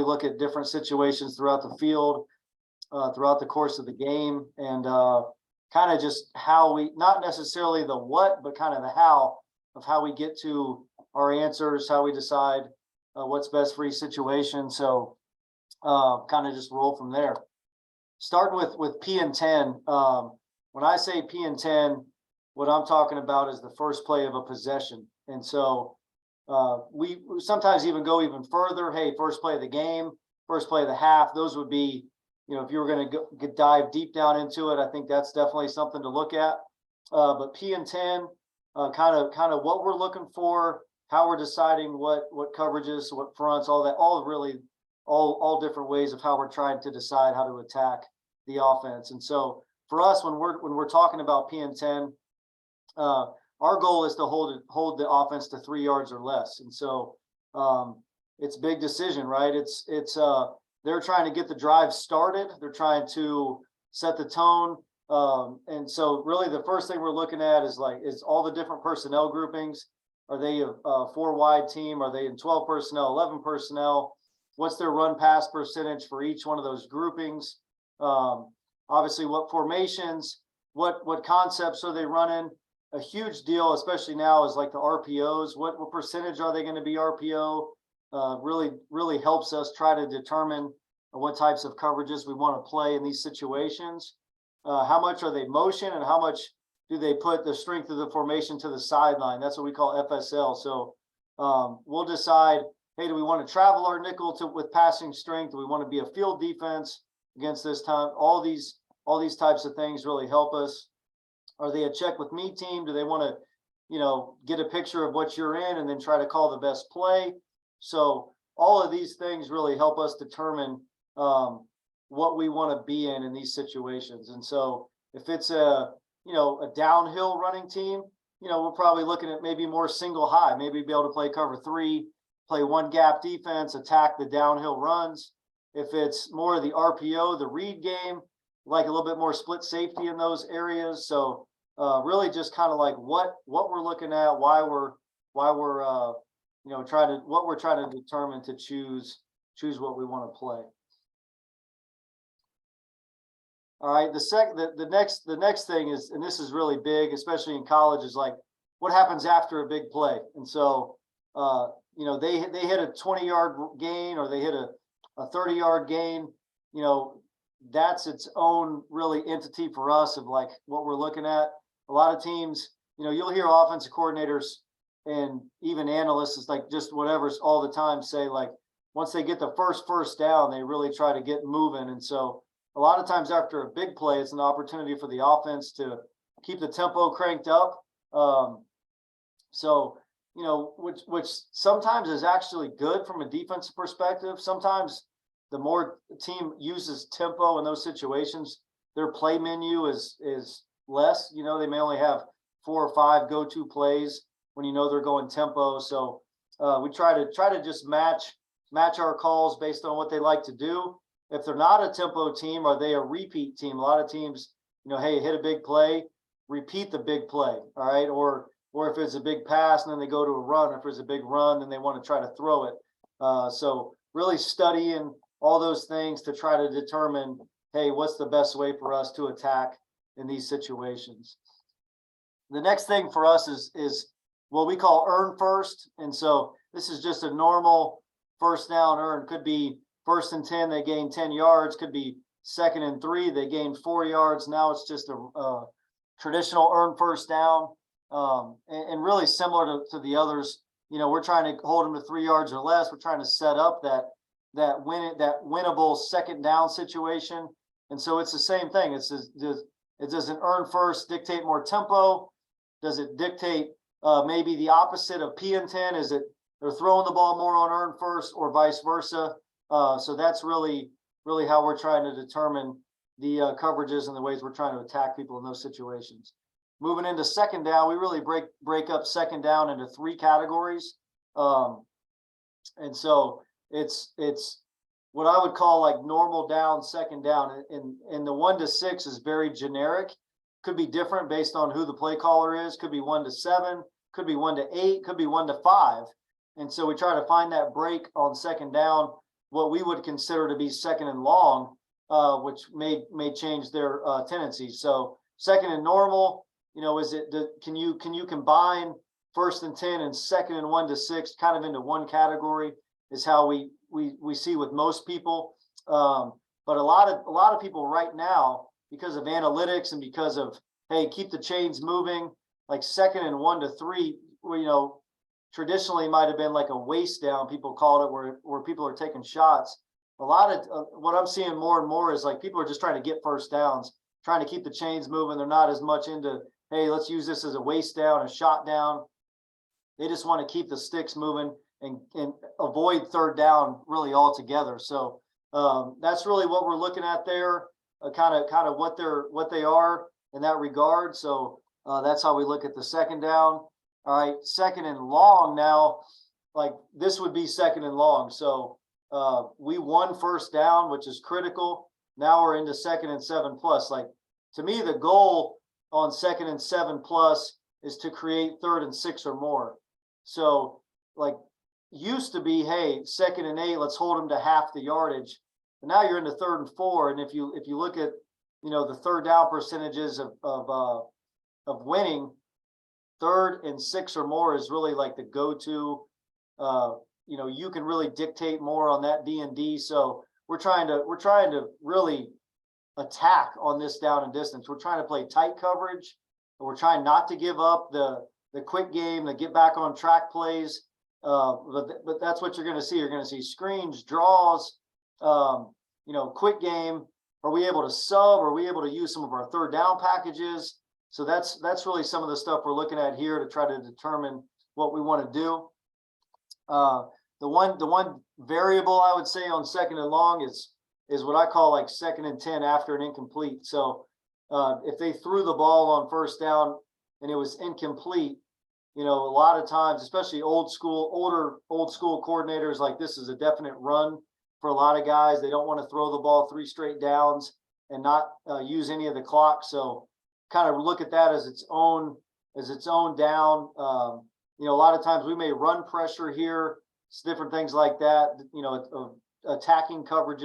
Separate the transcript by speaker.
Speaker 1: we look at different situations throughout the field, throughout the course of the game, and kind of just how we, not necessarily the what, but kind of the how of how we get to our answers, how we decide what's best for each situation. So kind of just roll from there. Starting with P and 10. When I say P and 10, what I'm talking about is the first play of a possession. And so we sometimes even go even further. Hey, first play of the game, first play of the half. Those would be, you know, if you were going to dive deep down into it, I think that's definitely something to look at. But P and 10, kind of what we're looking for, how we're deciding what coverages, what fronts, all that, all different ways of how we're trying to decide how to attack the offense. And so for us, when we're talking about P and 10, our goal is to hold the offense to 3 yards or less. And so it's a big decision, right? It's they're trying to get the drive started. They're trying to set the tone. And so really the first thing we're looking at is all the different personnel groupings. Are they a 4-wide team? Are they in 12 personnel, 11 personnel? What's their run pass percentage for each one of those groupings? Obviously, what formations, what concepts are they running? A huge deal, especially now, is like the RPOs. What percentage are they going to be RPO? Really helps us try to determine what types of coverages we want to play in these situations. How much are they motion, and how much do they put the strength of the formation to the sideline? That's what we call FSL. So we'll decide, hey, do we want to travel our nickel with passing strength? Do we want to be a field defense against this time? All these types of things really help us. Are they a check with me team? Do they want to, you know, get a picture of what you're in and then try to call the best play? So all of these things really help us determine what we want to be in these situations. And so if it's a downhill running team, you know, we're probably looking at maybe more single high, maybe be able to play cover 3, play one gap defense, attack the downhill runs. If it's more of the RPO, the read game, like a little bit more split safety in those areas. So really just kind of like what we're looking at, why we're trying to determine to choose what we want to play. All right, the next thing is, and this is really big, especially in college, is like what happens after a big play. And so you know, they hit a 20-yard gain, or they hit a 30-yard gain, you know, that's its own really entity for us of like what we're looking at. A lot of teams, you know, you'll hear offensive coordinators and even analysts, is like just whatever's all the time, say like once they get the first down, they really try to get moving. And so a lot of times after a big play, it's an opportunity for the offense to keep the tempo cranked up. So, you know, which sometimes is actually good from a defensive perspective. Sometimes the more the team uses tempo in those situations, their play menu is less. You know, they may only have 4 or 5 go-to plays when you know they're going tempo. So we try to just match our calls based on what they like to do. If they're not a tempo team, are they a repeat team? A lot of teams, you know, hey, hit a big play, repeat the big play, all right? Or if it's a big pass and then they go to a run. If there's a big run, then they want to try to throw it. So really studying all those things to try to determine, hey, what's the best way for us to attack in these situations. The next thing for us is what we call earn first. And so this is just a normal first down earn. Could be 1st and 10, they gain 10 yards. Could be 2nd and 3, they gain 4 yards. Now it's just a traditional earn first down. And really similar to the others, you know, we're trying to hold them to 3 yards or less. We're trying to set up that winnable 2nd down situation. And so it's the same thing. It does an earn first dictate more tempo? Does it dictate maybe the opposite of P and 10? Is it they're throwing the ball more on earn first, or vice versa? So that's really how we're trying to determine the coverages and the ways we're trying to attack people in those situations. Moving into 2nd down, we really break up 2nd down into 3 categories. And so it's what I would call like normal down, 2nd down. And the 1 to 6 is very generic. Could be different based on who the play caller is. Could be 1 to 7, could be 1 to 8, could be 1 to 5. And so we try to find that break on 2nd down. what we would consider to be second and long, which may change their tendencies. So second and normal, you know, can you combine 1st and 10 and 2nd and 1 to 6 kind of into one category is how we see with most people. But a lot of people right now, because of analytics and because of, hey, keep the chains moving, like 2nd and 1 to 3, you know, traditionally might have been like a waist down, people called it, where people are taking shots. A lot of what I'm seeing more and more is like people are just trying to get first downs, trying to keep the chains moving. They're not as much into, hey, let's use this as a waist down, a shot down. They just want to keep the sticks moving and avoid 3rd down really altogether. So that's really what we're looking at there, kind of what they are in that regard. So that's how we look at the 2nd down. All right, 2nd and long now, like this would be 2nd and long. So we won 1st down, which is critical. Now we're into 2nd and 7 plus. Like to me, the goal on 2nd and 7 plus is to create 3rd and 6 or more. So like used to be, hey, 2nd and 8, let's hold them to half the yardage. But now you're into 3rd and 4, and if you look at, you know, the 3rd down percentages of winning, 3rd and 6 or more is really like the go-to. You know, you can really dictate more on that D&D. So we're trying to really attack on this down and distance. We're trying to play tight coverage, and we're trying not to give up the quick game, the get back on track plays. But that's what you're going to see. You're going to see screens, draws, you know, quick game. Are we able to sub? Are we able to use some of our 3rd down packages? So that's really some of the stuff we're looking at here to try to determine what we want to do. The one variable I would say on 2nd and long is what I call like 2nd and 10 after an incomplete. So if they threw the ball on 1st down and it was incomplete, you know, a lot of times, especially old school coordinators, like this is a definite run for a lot of guys. They don't want to throw the ball 3 straight downs and not use any of the clock. So kind of look at that as its own down. You know, a lot of times we may run pressure here, it's different things like that, you know, attacking coverages.